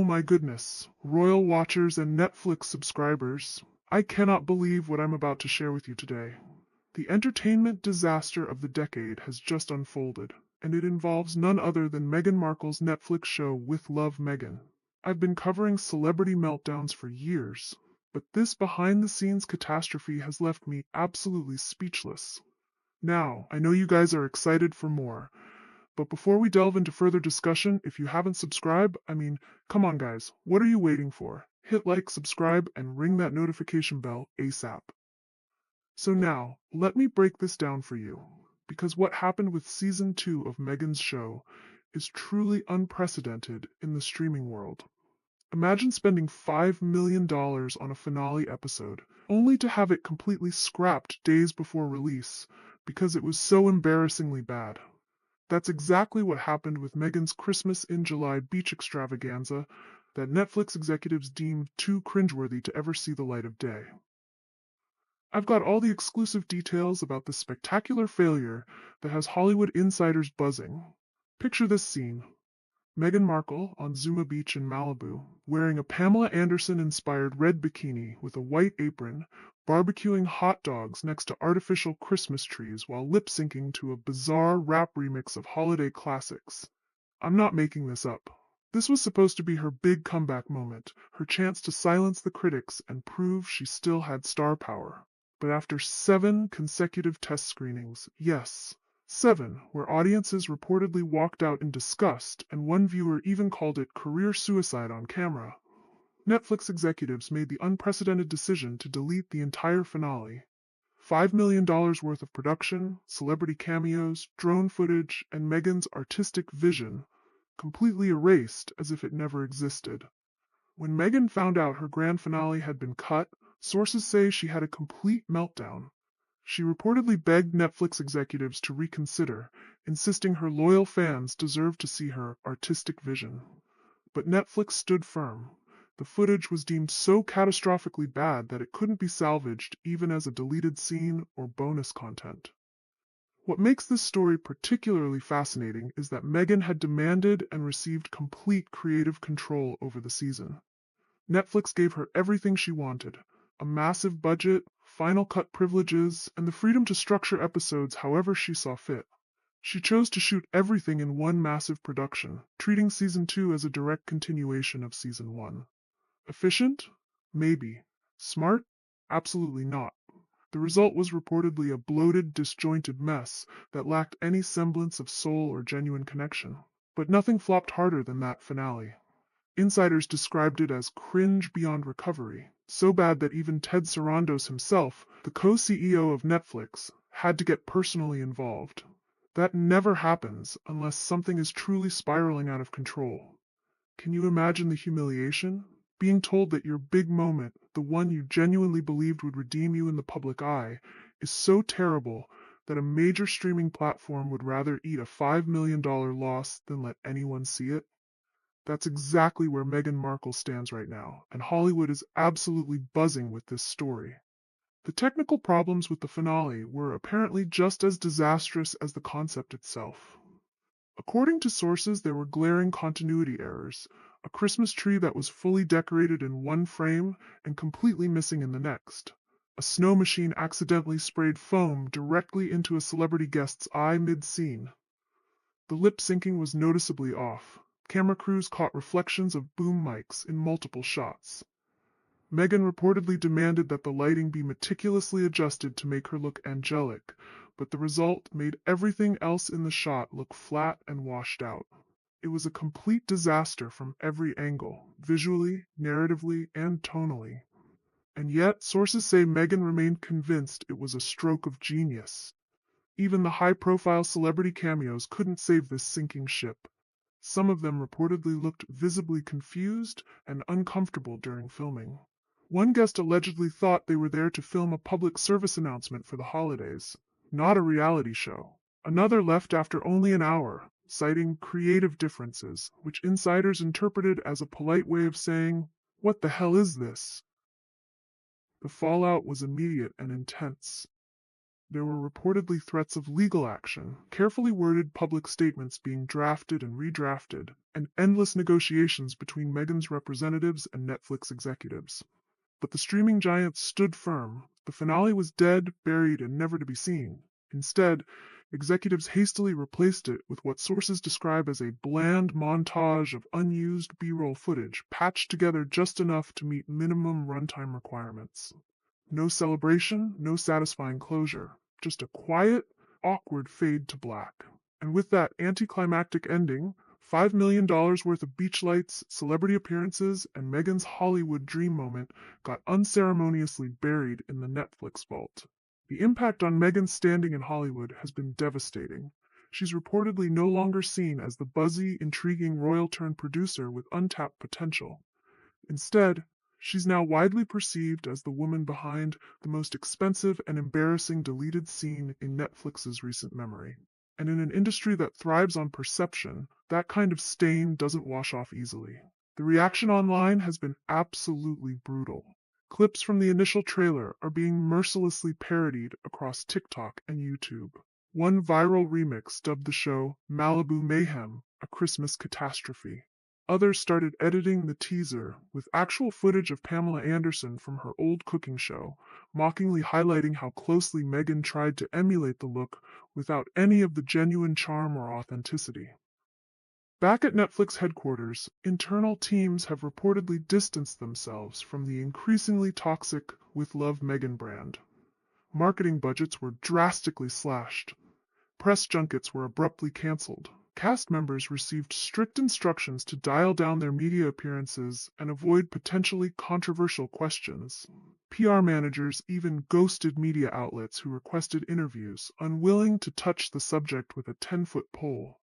my goodness, royal watchers and Netflix subscribers, I cannot believe what I'm about to share with you today. The entertainment disaster of the decade has just unfolded, and it involves none other than Meghan Markle's Netflix show With Love, Meghan. I've been covering celebrity meltdowns for years, but this behind-the-scenes catastrophe has left me absolutely speechless. Now, I know you guys are excited for more, but before we delve into further discussion, if you haven't subscribed, come on guys, what are you waiting for? Hit like, subscribe, and ring that notification bell ASAP. So now, let me break this down for you, because what happened with Season 2 of Meghan's show is truly unprecedented in the streaming world. Imagine spending $5 million on a finale episode, only to have it completely scrapped days before release, because it was so embarrassingly bad. That's exactly what happened with Meghan's Christmas in July beach extravaganza that Netflix executives deemed too cringeworthy to ever see the light of day. I've got all the exclusive details about this spectacular failure that has Hollywood insiders buzzing. Picture this scene. Meghan Markle on Zuma Beach in Malibu, wearing a Pamela Anderson-inspired red bikini with a white apron, barbecuing hot dogs next to artificial Christmas trees while lip-syncing to a bizarre rap remix of holiday classics. I'm not making this up. This was supposed to be her big comeback moment, her chance to silence the critics and prove she still had star power. But after 7 consecutive test screenings, yes, 7, where audiences reportedly walked out in disgust and one viewer even called it career suicide on camera, Netflix executives made the unprecedented decision to delete the entire finale. $5 million worth of production, celebrity cameos, drone footage, and Meghan's artistic vision completely erased as if it never existed. When Meghan found out her grand finale had been cut, sources say she had a complete meltdown. She reportedly begged Netflix executives to reconsider, insisting her loyal fans deserved to see her artistic vision. But Netflix stood firm. The footage was deemed so catastrophically bad that it couldn't be salvaged even as a deleted scene or bonus content. What makes this story particularly fascinating is that Meghan had demanded and received complete creative control over the season. Netflix gave her everything she wanted: a massive budget, final cut privileges, and the freedom to structure episodes however she saw fit. She chose to shoot everything in one massive production, treating Season 2 as a direct continuation of Season 1. Efficient? Maybe. Smart? Absolutely not. The result was reportedly a bloated, disjointed mess that lacked any semblance of soul or genuine connection. But nothing flopped harder than that finale. Insiders described it as cringe beyond recovery, so bad that even Ted Sarandos himself, the co-CEO of Netflix, had to get personally involved. That never happens unless something is truly spiraling out of control. Can you imagine the humiliation? Being told that your big moment, the one you genuinely believed would redeem you in the public eye, is so terrible that a major streaming platform would rather eat a $5 million loss than let anyone see it? That's exactly where Meghan Markle stands right now, and Hollywood is absolutely buzzing with this story. The technical problems with the finale were apparently just as disastrous as the concept itself. According to sources, there were glaring continuity errors: a Christmas tree that was fully decorated in one frame and completely missing in the next. A snow machine accidentally sprayed foam directly into a celebrity guest's eye mid-scene. The lip syncing was noticeably off. Camera crews caught reflections of boom mics in multiple shots. Meghan reportedly demanded that the lighting be meticulously adjusted to make her look angelic, but the result made everything else in the shot look flat and washed out. It was a complete disaster from every angle, visually, narratively, and tonally. And yet, sources say Meghan remained convinced it was a stroke of genius. Even the high-profile celebrity cameos couldn't save this sinking ship. Some of them reportedly looked visibly confused and uncomfortable during filming. One guest allegedly thought they were there to film a public service announcement for the holidays, not a reality show. Another left after only an hour, citing creative differences, which insiders interpreted as a polite way of saying, "What the hell is this?" The fallout was immediate and intense. There were reportedly threats of legal action, carefully worded public statements being drafted and redrafted, and endless negotiations between Meghan's representatives and Netflix executives. But the streaming giant stood firm. The finale was dead, buried, and never to be seen. Instead, executives hastily replaced it with what sources describe as a bland montage of unused B-roll footage, patched together just enough to meet minimum runtime requirements. No celebration, no satisfying closure. Just a quiet, awkward fade to black. And with that anticlimactic ending, $5 million worth of beach lights, celebrity appearances, and Meghan's Hollywood dream moment got unceremoniously buried in the Netflix vault. The impact on Meghan's standing in Hollywood has been devastating. She's reportedly no longer seen as the buzzy, intriguing royal-turned-producer with untapped potential. Instead, she's now widely perceived as the woman behind the most expensive and embarrassing deleted scene in Netflix's recent memory. And in an industry that thrives on perception, that kind of stain doesn't wash off easily. The reaction online has been absolutely brutal. Clips from the initial trailer are being mercilessly parodied across TikTok and YouTube. One viral remix dubbed the show Malibu Mayhem, a Christmas catastrophe. Others started editing the teaser with actual footage of Pamela Anderson from her old cooking show, mockingly highlighting how closely Meghan tried to emulate the look without any of the genuine charm or authenticity. Back at Netflix headquarters, internal teams have reportedly distanced themselves from the increasingly toxic With Love Meghan brand. Marketing budgets were drastically slashed. Press junkets were abruptly canceled. Cast members received strict instructions to dial down their media appearances and avoid potentially controversial questions. PR managers even ghosted media outlets who requested interviews, unwilling to touch the subject with a 10-foot pole.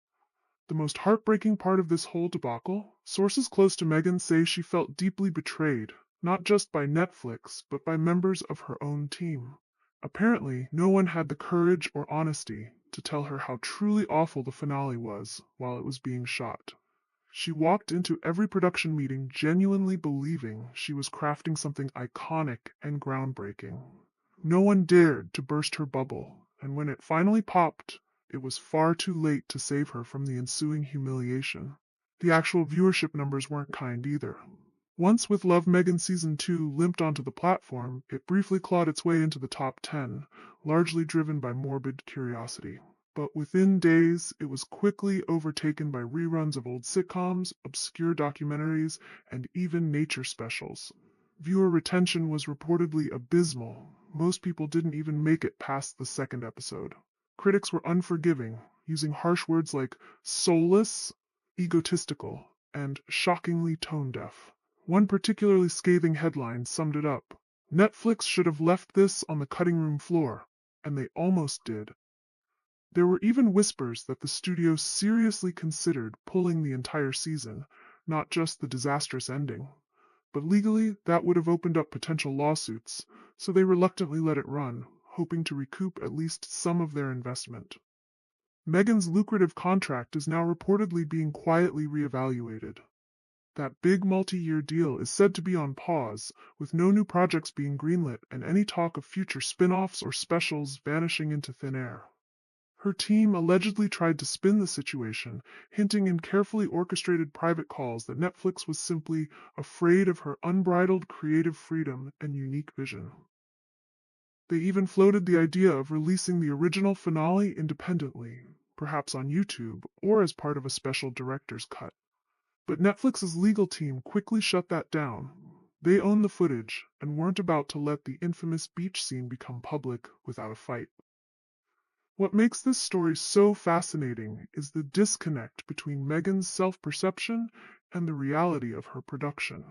The most heartbreaking part of this whole debacle? Sources close to Meghan say she felt deeply betrayed, not just by Netflix, but by members of her own team. Apparently, no one had the courage or honesty to tell her how truly awful the finale was while it was being shot. She walked into every production meeting genuinely believing she was crafting something iconic and groundbreaking. No one dared to burst her bubble, and when it finally popped, it was far too late to save her from the ensuing humiliation. The actual viewership numbers weren't kind either. Once With Love Meghan Season 2 limped onto the platform, it briefly clawed its way into the top 10, largely driven by morbid curiosity. But within days, it was quickly overtaken by reruns of old sitcoms, obscure documentaries, and even nature specials. Viewer retention was reportedly abysmal. Most people didn't even make it past the second episode. Critics were unforgiving, using harsh words like soulless, egotistical, and shockingly tone-deaf. One particularly scathing headline summed it up. Netflix should have left this on the cutting room floor, and they almost did. There were even whispers that the studio seriously considered pulling the entire season, not just the disastrous ending. But legally, that would have opened up potential lawsuits, so they reluctantly let it run, hoping to recoup at least some of their investment. Meghan's lucrative contract is now reportedly being quietly reevaluated. That big multi-year deal is said to be on pause, with no new projects being greenlit and any talk of future spin-offs or specials vanishing into thin air. Her team allegedly tried to spin the situation, hinting in carefully orchestrated private calls that Netflix was simply afraid of her unbridled creative freedom and unique vision. They even floated the idea of releasing the original finale independently, perhaps on YouTube or as part of a special director's cut. But Netflix's legal team quickly shut that down. They own the footage and weren't about to let the infamous beach scene become public without a fight. What makes this story so fascinating is the disconnect between Meghan's self-perception and the reality of her production.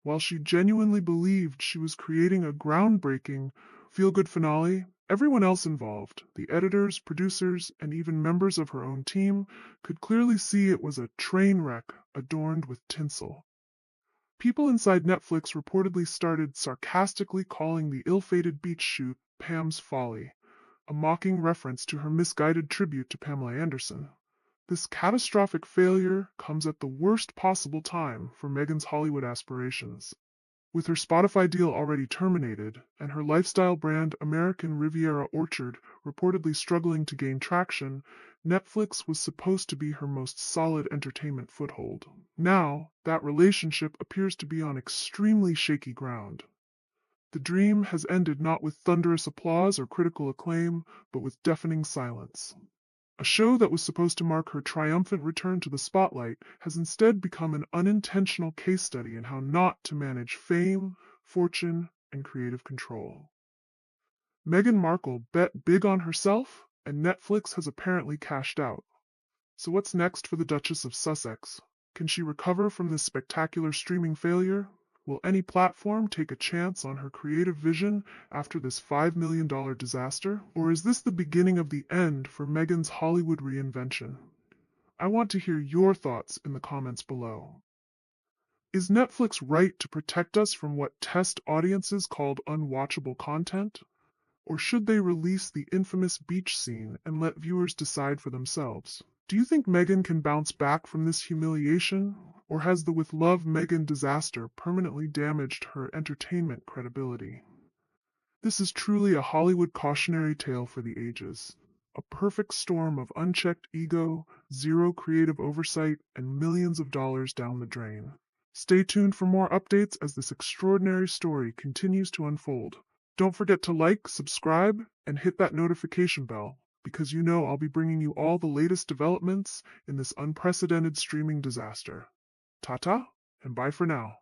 While she genuinely believed she was creating a groundbreaking, feel-good finale, everyone else involved, the editors, producers, and even members of her own team, could clearly see it was a train wreck adorned with tinsel. People inside Netflix reportedly started sarcastically calling the ill-fated beach shoot Pam's Folly, a mocking reference to her misguided tribute to Pamela Anderson. This catastrophic failure comes at the worst possible time for Meghan's Hollywood aspirations. With her Spotify deal already terminated, and her lifestyle brand American Riviera Orchard reportedly struggling to gain traction, Netflix was supposed to be her most solid entertainment foothold. Now, that relationship appears to be on extremely shaky ground. The dream has ended not with thunderous applause or critical acclaim, but with deafening silence. A show that was supposed to mark her triumphant return to the spotlight has instead become an unintentional case study in how not to manage fame, fortune, and creative control. Meghan Markle bet big on herself, and Netflix has apparently cashed out. So what's next for the Duchess of Sussex? Can she recover from this spectacular streaming failure? Will any platform take a chance on her creative vision after this $5 million disaster? Or is this the beginning of the end for Meghan's Hollywood reinvention? I want to hear your thoughts in the comments below. Is Netflix right to protect us from what test audiences called unwatchable content? Or should they release the infamous beach scene and let viewers decide for themselves? Do you think Meghan can bounce back from this humiliation, or has the With Love Meghan disaster permanently damaged her entertainment credibility? This is truly a Hollywood cautionary tale for the ages. A perfect storm of unchecked ego, zero creative oversight, and millions of dollars down the drain. Stay tuned for more updates as this extraordinary story continues to unfold. Don't forget to like, subscribe, and hit that notification bell, because you know I'll be bringing you all the latest developments in this unprecedented streaming disaster. Ta-ta, and bye for now.